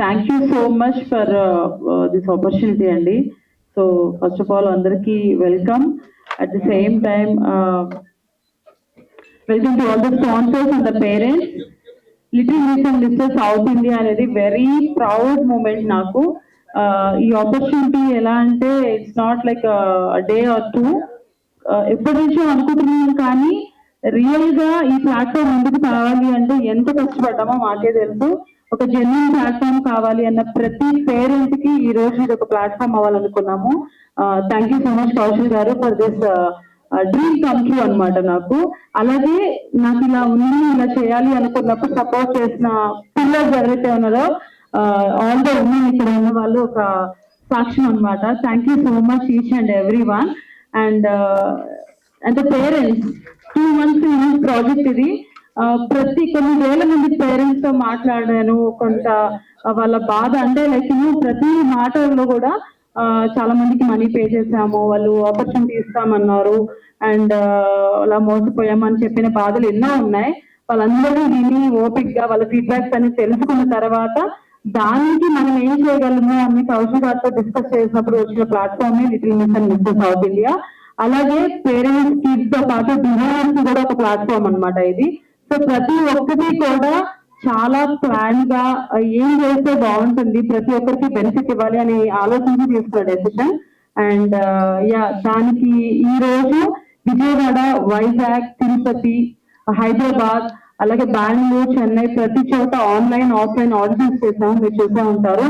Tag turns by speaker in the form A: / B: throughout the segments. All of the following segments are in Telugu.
A: Thank you so much for this opportunity అండి. సో ఫస్ట్ ఆఫ్ ఆల్ అందరికీ welcome. At the same time welcome to all the sponsors and the parents. Little miss and mister south India అనేది వెరీ ప్రౌడ్ మూమెంట్ నాకు. ఈ ఆపర్చునిటీ ఎలా అంటే it's not like day or two, ఎప్పటి నుంచో అనుకుంటున్నాను, కానీ రియల్ గా ఈ ప్లాట్ఫామ్ ముందుకు కావాలి అంటే ఎంత కష్టపడ్డామో మాకే తెలుసు. ఒక జెన్యున్ ప్లాట్ఫామ్ కావాలి అన్న ప్రతి పేరెంట్ కి ఈ రోజు ఇది ఒక ప్లాట్ఫామ్ అవ్వాలనుకున్నాము. Thank you so much Kaushal garu for this dream come true అనమాట నాకు. అలాగే నాకు ఇలా ఉంది, ఇలా చేయాలి అనుకున్నప్పుడు సపోర్ట్ చేసిన పిల్లలు ఎవరైతే ఉన్నారో ఆల్ ద ఉమెన్ ఇక్కడ ఉన్న వాళ్ళు ఒక సాక్ష్యం అనమాట. Thank you so much each and every one. And the parents 2 months project ఇది. ప్రతి కొన్ని వేల మంది పేరెంట్స్ తో మాట్లాడాను. కొంత వాళ్ళ బాధ అంటే లైక్ ప్రతి మాటల్లో కూడా చాలా మందికి మనీ పే చేసాము, వాళ్ళు ఆపర్చునిటీ ఇస్తామన్నారు, అండ్ అలా మోసపోయామని చెప్పిన బాధలు ఎన్నో ఉన్నాయి. వాళ్ళందరూ విని ఓపిక్ గా వాళ్ళ ఫీడ్బ్యాక్స్ అని తెలుసుకున్న తర్వాత దానికి మనం ఏం చేయగలము అని కౌశల్ గారితో డిస్కస్ చేసినప్పుడు వచ్చిన platform little miss and mister south India. అలాగే పేరెంట్స్ కిడ్స్ తో పాటు డిజైనర్స్ కూడా ఒక ప్లాట్ఫామ్ అనమాట ఇది. సో ప్రతి ఒక్కటి కూడా చాలా ప్లాన్ గా ఏం చేస్తే బాగుంటుంది, ప్రతి ఒక్కరికి బెనిఫిట్ ఇవ్వాలి అని ఆలోచించి తీసుకున్న డెసిషన్. అండ్ దానికి ఈ రోజు విజయవాడ, వైజాగ్, తిరుపతి, హైదరాబాద్, అలాగే బెంగళూరు, చెన్నై ప్రతి చోట ఆన్లైన్ ఆఫ్లైన్ ఆడిషన్స్ చేసాము. మీరు చూసే ఉంటారు.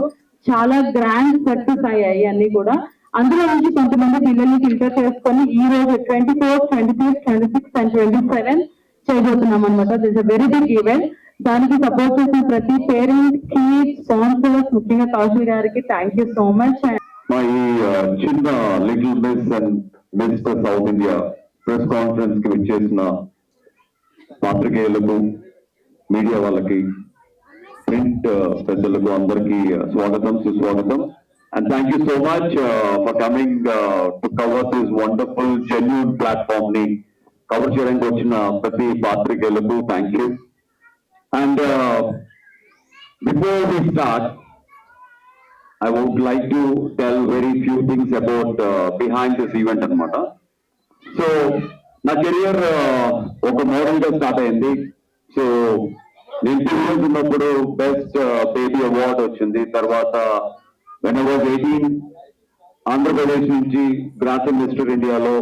A: చాలా గ్రాండ్ సక్సెస్ అయ్యాయి అన్ని కూడా. అందులో నుంచి కొంతమంది పిల్లల్ని ఫిల్టర్ చేసుకొని ఈ రోజు 24, 25, 26 and 27 చేయబోతున్నాం అనమాట. This a very big event. దానికి సపోర్ట్ చేసిన ప్రతి పేరెంట్ కి, స్పాన్సర్స్, ముఖ్యంగా కౌశల్ గారికి థ్యాంక్ యూ సో మచ్.
B: మా ఈ చిన్న little miss and mister south India press conference కి విచ్చేసిన పాత్రికేయులకు, మీడియా వాళ్ళకి, ప్రింట్ పెద్దలకు అందరికీ స్వాగతం, సుస్వాగతం. And thank you so much for coming to cover this wonderful genuine platform ni cover cheyadaniki vachina prati patrikeyaluku thank you. And before we start, I would like to tell very few things about behind this event anamata. So na career oka model ga start ayindi. So నేను 2 years ఉన్నప్పుడు బెస్ట్ బేబీ అవార్డ్ వచ్చింది. తర్వాత when I was 18 ఆంధ్రప్రదేశ్ నుంచి గ్రాండ్ మిస్టర్ ఇండియాలో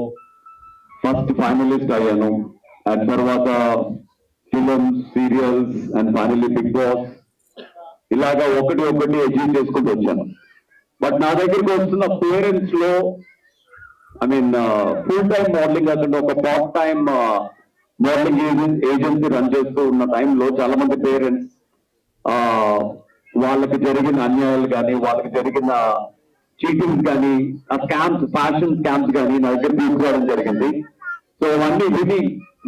B: ఫస్ట్ ఫైనలిస్ట్ అయ్యాను. అండ్ తర్వాత films, serials and finally Bigg Boss, ఇలాగా ఒకటి అచీవ్ చేసుకుంటూ వచ్చాను. బట్ నా దగ్గరికి వస్తున్న పేరెంట్స్ లో ఫుల్ టైం మోడలింగ్ కాకుండా ఒక part time modelling agency run చేస్తూ ఉన్న టైంలో చాలా మంది పేరెంట్స్ వాళ్ళకి జరిగిన అన్యాయాలు కానీ, వాళ్ళకి జరిగిన చీటింగ్స్ కానీ, ఆ స్కామ్స్, ఫ్యాషన్ స్కామ్స్ కానీ నా దగ్గర తీసుకురావడం జరిగింది. సో అవన్నీ విని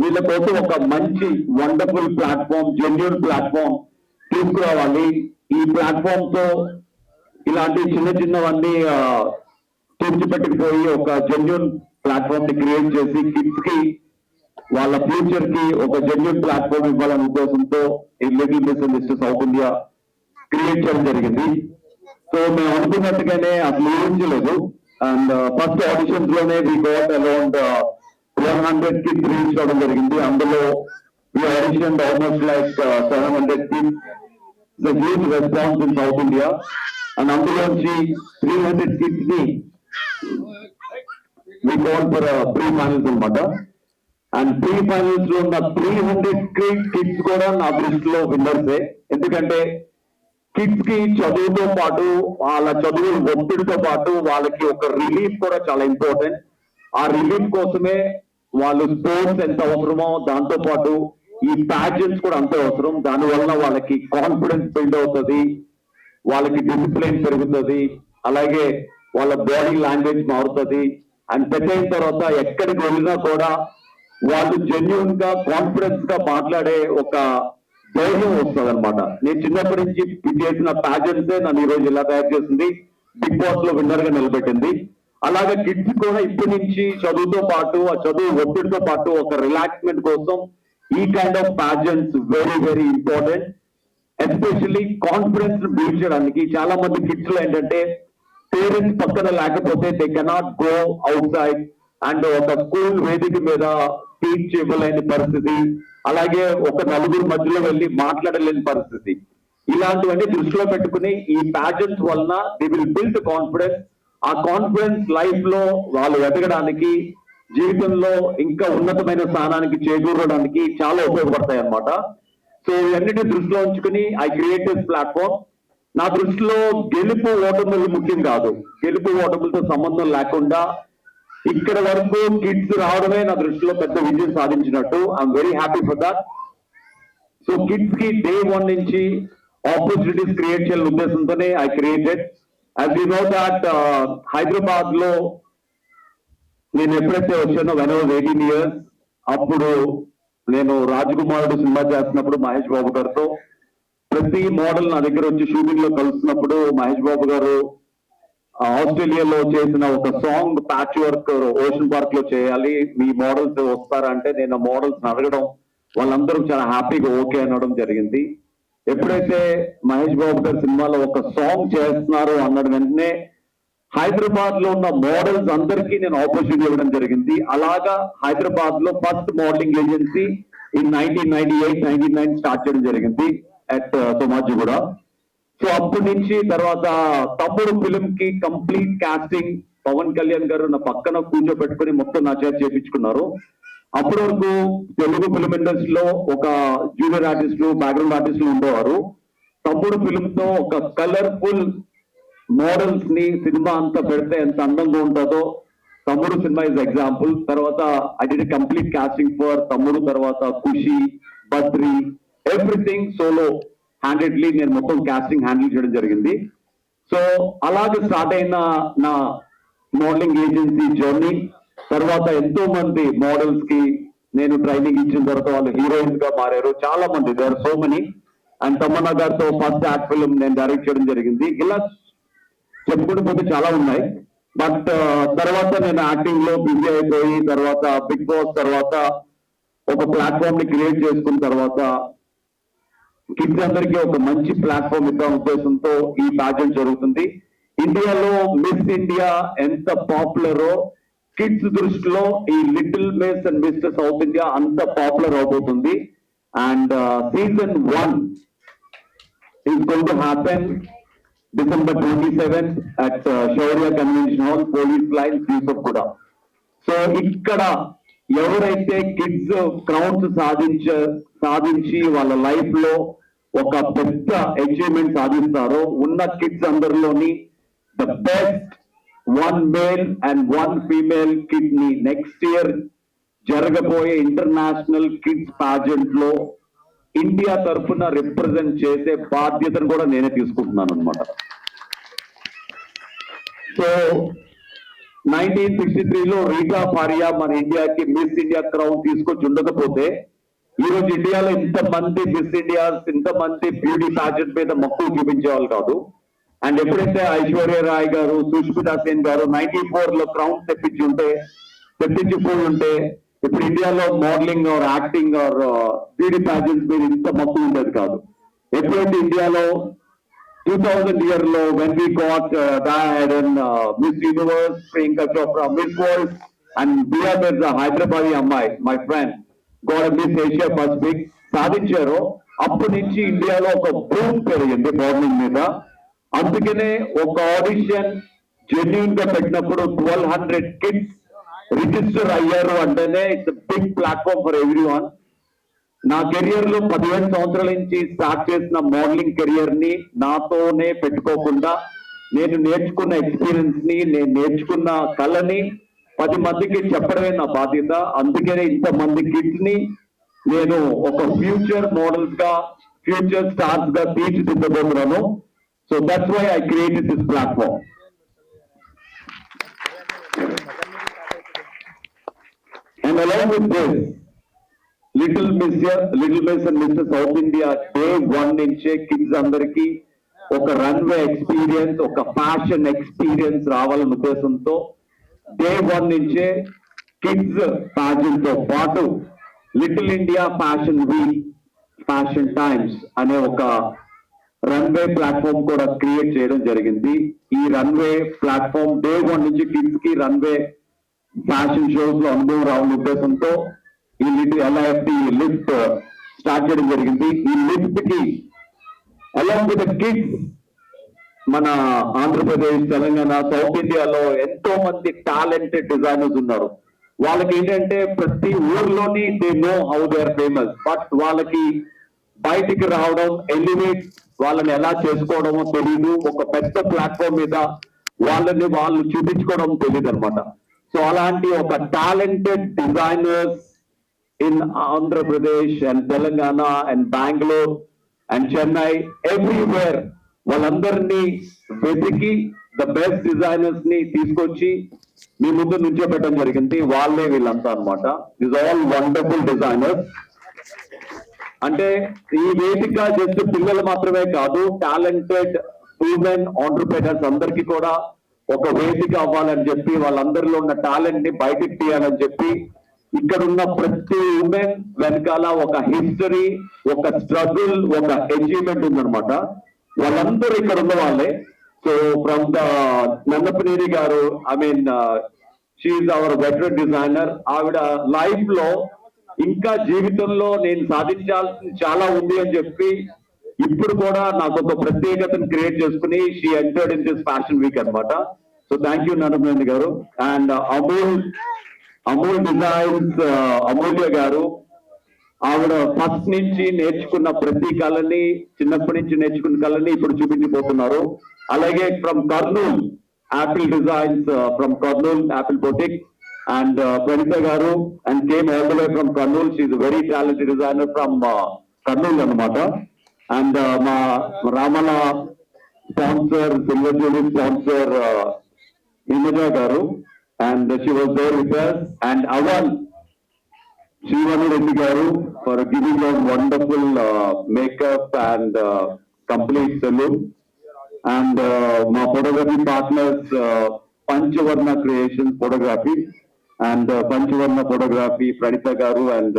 B: వీళ్ళ కోసం ఒక మంచి వండర్ఫుల్ ప్లాట్ఫామ్, జెన్యూన్ ప్లాట్ఫామ్ తీసుకురావాలి. ఈ ప్లాట్ఫామ్ తో ఇలాంటి చిన్నవన్నీ తుడిచిపెట్టుకుపోయి ఒక జెన్యూన్ ప్లాట్ఫామ్ ని క్రియేట్ చేసి కిడ్స్ కి, వాళ్ళ ఫ్యూచర్ కి ఒక జెన్యూన్ ప్లాట్ఫామ్ ఇవ్వాలనే ఉద్దేశంతో ఈ little miss and mister south India create చేయడం జరిగింది. సో మేము అనుకున్నట్టుగానే అసలు ఊహించలేదు. అండ్ ఫస్ట్ ఆడిషన్స్ లోనే we got around 100 kids reach అవడం జరిగింది. అందులో we audition almost like 700 kids. Huge response in south India. And అందులోంచి 300 కిడ్స్ ని we got for pre finals అనమాట. అండ్ ప్రీ ఫైనల్స్ లో ఉన్న 300 కిడ్స్ కూడా నా దృష్టిలో విన్నర్సే. ఎందుకంటే కిడ్స్ కి చదువుతో పాటు, వాళ్ళ చదువు ఒత్తిడితో పాటు వాళ్ళకి ఒక రిలీఫ్ కూడా చాలా ఇంపార్టెంట్. ఆ రిలీఫ్ కోసమే వాళ్ళు స్పోర్ట్స్ ఎంత అవసరమో దాంతో పాటు ఈ ప్యాజెంట్స్ కూడా అంతే అవసరం. దానివల్ల వాళ్ళకి కాన్ఫిడెన్స్ బిల్డ్ అవుతుంది, వాళ్ళకి డిసిప్లిన్ పెరుగుతుంది, అలాగే వాళ్ళ బాడీ లాంగ్వేజ్ మారుతుంది. అండ్ పెద్దయిన తర్వాత ఎక్కడికి వెళ్ళినా కూడా వాళ్ళు జెన్యూన్ గా, కాన్ఫిడెన్స్ గా మాట్లాడే ఒక ధైర్యం వస్తుంది అనమాట. నేను చిన్నప్పటి నుంచి చేసిన ప్యాజెంట్సే నన్ను ఈ రోజు ఇలా తయారు చేసింది, బిగ్ బాస్ లో విన్నర్ గా నిలబెట్టింది. అలాగే కిడ్స్ కూడా ఇప్పటి నుంచి చదువుతో పాటు, ఆ చదువు ఒత్తిడితో పాటు ఒక రిలాక్స్మెంట్ కోసం ఈ kind of pageants very important. Especially confidence build చేయడానికి. చాలా మంది కిడ్స్ లో ఏంటంటే పేరెంట్స్ పక్కన లేకపోతే they cannot go out side and ఒక స్కూల్ వేదిక మీద స్పీచ్ ఇవ్వలేని పరిస్థితి, అలాగే ఒక నలుగురు మధ్యలో వెళ్ళి మాట్లాడలేని పరిస్థితి. ఇలాంటివన్నీ దృష్టిలో పెట్టుకుని ఈ ప్యాజెంట్స్ వలన దే విల్ బిల్డ్ కాన్ఫిడెన్స్. ఆ కాన్ఫిడెన్స్ లైఫ్ లో వాళ్ళు ఎదగడానికి, జీవితంలో ఇంకా ఉన్నతమైన స్థానానికి చేకూరడానికి చాలా ఉపయోగపడతాయి అన్నమాట. సో ఇవన్నిటి దృష్టిలో ఉంచుకుని ఐ క్రియేట్ దిస్ ప్లాట్ఫామ్. నా దృష్టిలో గెలుపు ఓటములు ముఖ్యం కాదు. గెలుపు ఓటములతో సంబంధం లేకుండా ఇక్కడ వరకు కిడ్స్ రావడమే నా దృష్టిలో పెద్ద విజయం సాధించినట్టు. I'm very happy for that. So kids కి డే 1 నుంచి ఆపర్చునిటీస్ క్రియేట్ చేయాలనే ఉద్దేశంతోనే I created. As you know that Hyderabad లో నేను ఎప్పుడైతే వచ్చానో వెన్ ఐ వాజ్ 18 years, అప్పుడు నేను రాజకుమారుడు సినిమా చేస్తున్నప్పుడు మహేష్ బాబు గారితో ప్రతి మోడల్ నా దగ్గర వచ్చి షూటింగ్ లో కలుస్తున్నప్పుడు మహేష్ బాబు గారు ఆస్ట్రేలియాలో చేసిన ఒక song patch work ocean park లో చేయాలి, మీ మోడల్స్ వస్తారంటే నేను మోడల్స్ అడగడం, వాళ్ళందరూ చాలా హ్యాపీగా ఓకే అనడం జరిగింది. ఎప్పుడైతే మహేష్ బాబు గారి సినిమాలో ఒక సాంగ్ చేస్తున్నారు అన్నది వెంటనే హైదరాబాద్ లో ఉన్న మోడల్స్ అందరికీ నేను ఆపర్చునిటీ ఇవ్వడం జరిగింది. అలాగా హైదరాబాద్ లో first modelling agency in 1998-99 start చేయడం జరిగింది అట్ సోమాజిగూడ. సో అప్పటి నుంచి తర్వాత తమ్ముడు ఫిలిం కి కంప్లీట్ కాస్టింగ్ పవన్ కళ్యాణ్ గారు నా పక్కన కూర్చోబెట్టుకుని మొత్తం నా చేత చేపించుకున్నారు. అప్పటి వరకు తెలుగు ఫిలిం ఇండస్ట్రీలో ఒక జూనియర్ ఆర్టిస్టులు, బ్యాక్గ్రౌండ్ ఆర్టిస్టులు ఉండేవారు. తమ్ముడు ఫిలిం తో ఒక కలర్ఫుల్ మోడల్స్ ని సినిమా అంతా పెడితే ఎంత అందంగా ఉంటుందో తమ్ముడు సినిమా ఇస్ ఎగ్జాంపుల్. తర్వాత I did complete casting for Thammudu, తర్వాత Kushi, Badri, everything solo handedly నేను మొత్తం కాస్టింగ్ హ్యాండిల్ చేయడం జరిగింది. సో అలాగే స్టార్ట్ అయిన నా మోడలింగ్ ఏజెన్సీ జర్నీ. తర్వాత ఎంతో మంది మోడల్స్ కి నేను ట్రైనింగ్ ఇచ్చిన తర్వాత వాళ్ళు హీరోయిన్స్ గా మారారు. చాలా మంది, there so many. And Tamannaah గారితో ఫస్ట్ యాక్ట్ ఫిల్మ్ నేను డైరెక్ట్ చేయడం జరిగింది. ఇలా చెప్పుకుంటూ పోతే చాలా ఉన్నాయి. బట్ తర్వాత నేను యాక్టింగ్ లో బిజీ అయిపోయి తర్వాత బిగ్ బాస్ తర్వాత ఒక ప్లాట్ఫామ్ ని క్రియేట్ చేసుకున్న తర్వాత కిడ్స్ అందరికీ ఒక మంచి ప్లాట్ఫామ్ ఇద్దాం ఉద్దేశంతో ఈ ప్యాజెంట్ జరుగుతుంది. ఇండియాలో మిస్ ఇండియా ఎంత పాపులరో కిడ్స్ దృష్టిలో ఈ little miss and mister south India అంత పాపులర్ అవబోతుంది. And season 1 is going to happen December 27th at Shaurya Convention Hall, Police Line, Yusufgooda. So ఇక్కడ ఎవరైతే కిడ్స్ క్రౌన్స్ సాధించి వాళ్ళ లైఫ్ లో ఒక పెద్ద అచీవ్మెంట్ సాధిస్తారో ఉన్న కిడ్స్ అందరిలోని the best 1 male and 1 female kid ని నెక్స్ట్ ఇయర్ జరగబోయే ఇంటర్నేషనల్ కిడ్స్ పాజెంట్ లో ఇండియా తరఫున రిప్రజెంట్ చేసే బాధ్యతను కూడా నేనే తీసుకుంటున్నాను అనమాట. సో 1963లో రీటా ఫారియా మన ఇండియాకి మిస్ ఇండియా క్రౌన్ తీసుకొచ్చి ఉండకపోతే ఈ రోజు ఇండియాలో ఇంతమంది మిస్ ఇండియా, ఇంతమంది బ్యూటీ ప్యాజెంట్ మీద మక్కువ చూపించేవాళ్ళు కాదు. అండ్ ఎప్పుడైతే ఐశ్వర్య రాయ్ గారు, సుష్మితా సేన్ గారు 94లో క్రౌన్ తెప్పించిపోయి ఉంటే ఇప్పుడు ఇండియాలో modeling or acting or beauty pageants మీద ఇంత మక్కువ ఉండేది కాదు. ఎప్పుడైతే ఇండియాలో 2000 year లో when we got that and Miss Universe, Priyanka Chopra, Miss World, and Bia Mirza, Hyderabadi అమ్మాయి, my friend, got a Miss Asia Pacific సాధించారో అప్పటి నుంచి ఇండియాలో ఒక బూమ్ పెరిగింది మోడలింగ్ మీద. అందుకనే ఒక ఆడిషన్ జెన్యూన్ గా పెట్టినప్పుడు 1200 kids రిజిస్టర్ అయ్యారు అంటేనే it's big platform for everyone. నా కెరియర్ లో 15 సంవత్సరాల నుంచి స్టార్ట్ చేసిన మోడలింగ్ కెరియర్ ని నాతోనే పెట్టుకోకుండా నేను నేర్చుకున్న ఎక్స్పీరియన్స్ ని, నేను నేర్చుకున్న కళని 10 మందికి చెప్పడమే నా బాధ్యత. అందుకనే ఇంతమంది కిడ్స్ ని నేను ఒక ఫ్యూచర్ మోడల్స్ గా, ఫ్యూచర్ స్టార్స్ గా తీర్చిదిద్దబోతున్నాను. So that's why I created this platform. And along with this, Little Miss and Mr. South India Day 1 నుంచే కిడ్స్ అందరికి ఒక రన్వే ఎక్స్పీరియన్స్, ఒక ఫ్యాషన్ ఎక్స్పీరియన్స్ రావాలన్న ఉద్దేశంతో Day 1 నుంచే కిడ్స్ ప్యాజెంట్ తో పాటు little India fashion week, fashion times అనే ఒక రన్వే ప్లాట్ఫామ్ కూడా క్రియేట్ చేయడం జరిగింది. ఈ రన్వే ప్లాట్ఫామ్ డే 1 నుంచి కిడ్స్ కి రన్వే ఫ్యాషన్ షోస్ లో అనుభవం రావాలనే ఉద్దేశంతో ఈ LIFT లిఫ్ట్ స్టార్ట్ చేయడం జరిగింది. ఈ లిఫ్ట్ కి అలాంగ్ విత్ కిడ్స్ మన ఆంధ్రప్రదేశ్, తెలంగాణ, సౌత్ ఇండియాలో ఎంతో మంది టాలెంటెడ్ డిజైనర్స్ ఉన్నారు. వాళ్ళకి ఏంటంటే ప్రతి ఊర్లోని they know how they are famous, but వాళ్ళకి బయటికి రావడం, ఎలివేట్ వాళ్ళని ఎలా చేసుకోవడమో తెలియదు. ఒక పెద్ద ప్లాట్ఫామ్ మీద వాళ్ళని వాళ్ళు చూపించుకోవడం తెలియదు అనమాట. సో అలాంటి ఒక talented designers in Andhra Pradesh and Telangana and Bengaluru and Chennai, everywhere వాళ్ళందరినీ వెతికి ద బెస్ట్ డిజైనర్స్ ని తీసుకొచ్చి మీ ముందు నుంచోబెట్టడం జరిగింది. వాళ్ళే వీళ్ళంతా అనమాట. Is all wonderful designers. అంటే ఈ వేదిక జస్ట్ పిల్లలు మాత్రమే కాదు, టాలెంటెడ్ ఉమెన్ ఆంటర్‌ప్రెన్యూర్స్ అందరికీ కూడా ఒక వేదిక అవ్వాలని చెప్పి, వాళ్ళందరిలో ఉన్న టాలెంట్ ని బయటికి తీయాలని చెప్పి, ఇక్కడ ఉన్న ప్రతి ఉమెన్ వెనకాల ఒక హిస్టరీ, ఒక స్ట్రగుల్, ఒక అచీవ్మెంట్ ఉందన్నమాట. వాళ్ళందరూ ఇక్కడ ఉన్న వాళ్ళే. సో ఫ్రమ్ ద నన్నపనేని గారు, I mean she our veteran designer. ఆవిడ లైఫ్ లో ఇంకా జీవితంలో నేను సాధించాల్సింది చాలా ఉంది అని చెప్పి ఇప్పుడు కూడా నాకు ఒక ప్రత్యేకతను క్రియేట్ చేసుకుని she entered in this fashion week అన్నమాట. సో థ్యాంక్ యూ నన్నపనేని గారు. అండ్ అమూల్ డిజైన్స్ అమూల్య గారు, ఆవిడ ఫస్ట్ నుంచి నేర్చుకున్న ప్రతి కళని, చిన్నప్పటి నుంచి నేర్చుకున్న కళని ఇప్పుడు చూపించిపోతున్నారు. అలాగే from Kurnool, Apple designs from Kurnool, Apple boutique, and Pranita garu, and came all the way from Kurnool. She is a very talented designer from Kurnool anamata. And ma Ramala sponsor, Silver Jubilee sponsor Himaja garu, and she was there with us. And Avan Srivani Reddy garu for giving us wonderful makeup and complete salute. And my photography partners, Panchavarna Creations Photography and Panchavarna Photography, Pranita garu and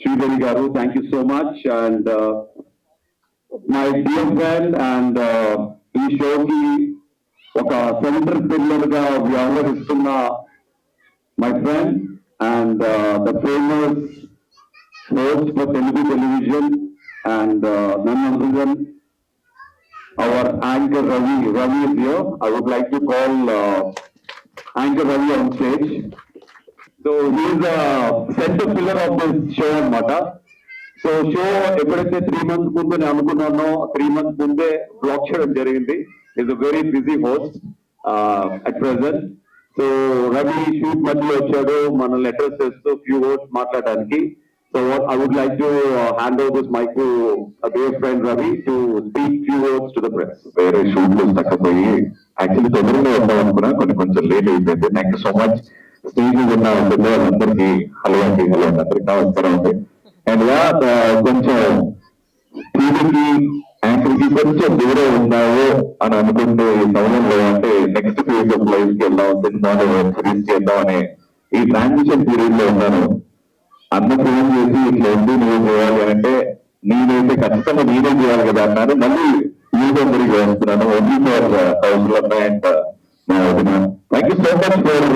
B: Sridevi garu, thank you so much. And my dear friend and ఈ షోకి ఒక సెంటర్ పిల్లర్ గా వ్యవహరిస్తున్న my friend and the famous host for Telugu television and none other than our anchor Ravi is here. I would like to call anchor Ravi on stage. So he is a center pillar of this show anamata. So show ఎప్పుడైతే 3 months ముందు నేను అనుకున్నానో 3 months ముందే బ్లాక్ చేయడం జరిగింది. Is a very busy host at present. So Ravi shoot మధ్యలో వచ్చాడు, మనల్ని అడ్రస్ చేస్తూ few words మాట్లాడడానికి. So I would like to hand over this mic to a dear friend Ravi to speak few words to the press.
C: వేరే షూట్లు తక్కపోయి యాక్చువల్లీ తొందరగా వద్దాం అనుకున్నా, కొంచెం లేట్ అయిపోయింది. Thank you so much. Stage ఉన్న అందరికీ హలో అండి, హలో అండి, అందరికి నమస్కారం అండి. అండ్ కొంచెం టీవీకి యాంకర్ కి కొంచెం దూరం ఉన్నావు అని అనుకుంటే ఈ సమయంలో అంటే నెక్స్ట్ ఫేజ్ ఆఫ్ లైఫ్ కి వెళ్దాం, సినిమాలో సిరీస్ చేద్దాం అనే ఈ ట్రాన్సిషన్ పీరియడ్ లో ఉన్నాను. అన్న ఫోన్ చేసి ఇట్లా ఉంది నువ్వు చేయాలి అంటే నేనైతే ఖచ్చితంగా నేనే చేయాలి కదా అన్నాను. మళ్ళీ యూజర్కి వేస్తున్నాను ఓన్లీ ఫర్ కౌన్సిలర్ అండ్ మా వదిన. Thank you so much for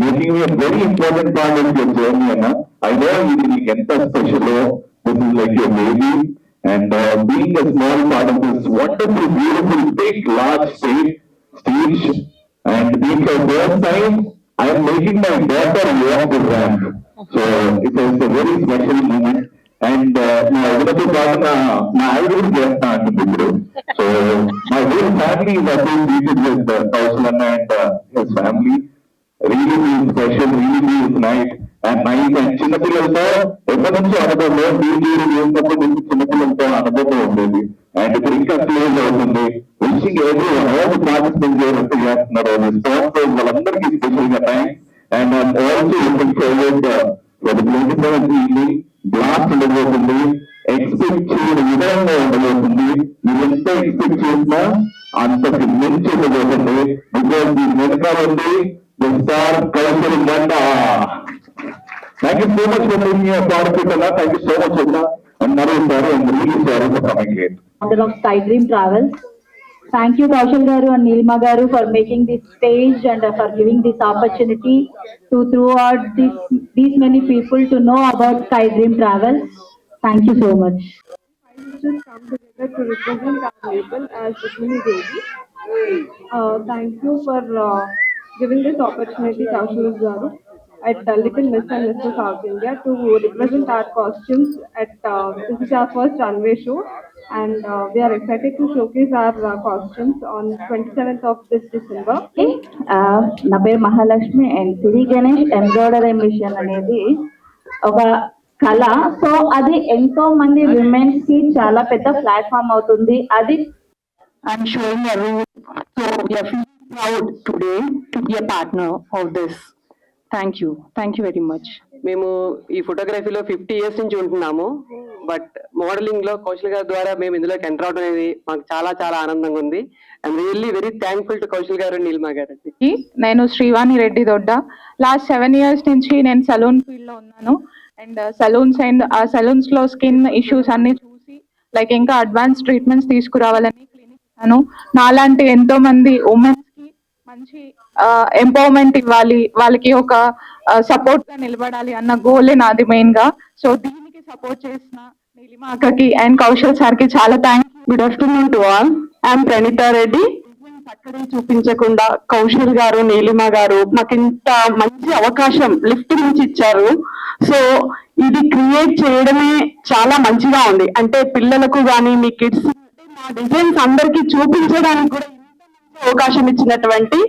C: making me very important part of your journey అన్న. ఐ నో ఇది నీకు ఎంత special. This is like your baby and being a small part of this wonderful, beautiful, big, large stage and being for first time I am making my daughter walk the ramp. So it's a very special moment. And my wonderful partner, my idol guest ఇప్పుడు. So my whole family is associated with Kaushal and his family. Really feels special, really feels nice and nice. And చిన్నపిల్లలతో ఎప్పటి నుంచో అనుభవం, మీరు చేసినప్పటి నుంచి చిన్నపిల్లలతో అనుభవం ఉండేది. అండ్ ఇప్పుడు ఇంకా క్లోజ్ అవుతుంది. విషింగ్ ఎవరి ఆల్ పార్టిసిపేట్ చేస్తున్నారు స్పాన్సర్స్ వాళ్ళందరికీ స్పెషల్ గా thanks. And also looking forward for the 27th evening. Blast ఉండబోతుంది, ఎక్స్పెక్ట్ చేయని విధంగా ఉండబోతుంది. మీరు ఎంత ఎక్స్పెక్ట్ చేసినా అంతకు మించి ఉండబోతుంది. బికాస్ ఈ వెనకాల ఉంది ది స్టార్ కౌశల్ బండ. Thank you so much for being a part of it అన్న. థ్యాంక్ యూ సో మచ్ అన్న. And మరోసారి I'm really sorry for coming late.
D: founder of SkyDream Travels. Thank you, Kaushal Garu and Nilima Garu, for making this stage and for giving this opportunity to throughout these many people to know about SkyDream Travels. Thank you so much.
E: Just come together to represent our label as Rukmini Devi. Thank you for giving this opportunity, Kaushal Garu, at Little Miss and Mr. South India to represent our costumes at this is our first runway show, and we are excited to showcase our costumes on 27th of this December.
D: నా పేరు Mahalakshmi and Siri Ganesh embroidery machine అనేది ఒక కళ. సో అది ఎంతో మంది విమెన్స్ కి చాలా పెద్ద ప్లాట్ఫామ్ అవుతుంది. అది
A: I'm showing a role. So we are feeling proud today to be a partner of this. Thank you. Thank you very much.
F: మేము ఈ ఫోటోగ్రఫీలో 50 years నుంచి ఉంటున్నాము. బట్ మోడలింగ్ లో కౌశల్ గారి ద్వారా మేము ఇందులోకి ఎంటర్ అవడం అనేది మాకు చాలా చాలా ఆనందంగా ఉంది. I'm really very thankful to Kaushal గారు, నీలిమా గారు.
G: నేను శ్రీవాణి రెడ్డి దొడ్డ. లాస్ట్ 7 years నుంచి నేను సలూన్ ఫీల్డ్ లో ఉన్నాను. అండ్ సలూన్స్ అండ్ ఆ సలూన్స్ లో స్కిన్ ఇష్యూస్ అన్ని చూసి లైక్ ఇంకా అడ్వాన్స్ ట్రీట్మెంట్స్ తీసుకురావాలని క్లినిక్ ఇస్తాను. నాలాంటి ఎంతో మంది ఉమెన్స్ కి మంచి ఎంపవర్మెంట్ ఇవ్వాలి, వాళ్ళకి ఒక సపోర్ట్ గా నిలబడాలి అన్న గోలే నాది మెయిన్ గా. సో దీనికి సపోర్ట్ చేసిన నీలిమా అక్కకి అండ్ కౌశల్ సార్ కి చాలా thanks.
A: Good afternoon to all. I'm Pranita Reddy. అక్కడే చూపించకుండా కౌశల్ గారు, నీలిమ గారు మాకు ఇంత మంచి అవకాశం లిఫ్ట్ నుంచి ఇచ్చారు. సో ఇది క్రియేట్ చేయడమే చాలా మంచిగా ఉంది. అంటే పిల్లలకు కానీ మీ కిడ్స్ మా డిజైన్స్ అందరికీ చూపించడానికి కూడా ఇంత మంచి అవకాశం ఇచ్చినటువంటి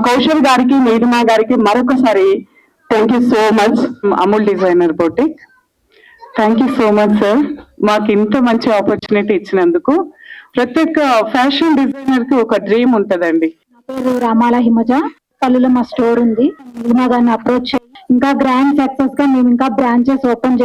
A: కౌశల్ గారికి, నీలిమ గారికి మరొకసారి thank you so much. Amul designer boutique. Thank you so much sir, మాకు ఇంత మంచి ఆపర్చునిటీ ఇచ్చినందుకు. ప్రతి ఒక్క ఫ్యాషన్ డిజైనర్ కి ఒక డ్రీమ్ ఉంటదండి.
D: నా పేరు రామాల హిమజ. పల్లెలో మా స్టోర్ ఉంది. నీలిమా గారిని అప్రోచ్ ఇంకా గ్రాండ్ సక్సెస్ గా మేము ఇంకా బ్రాంచెస్ ఓపెన్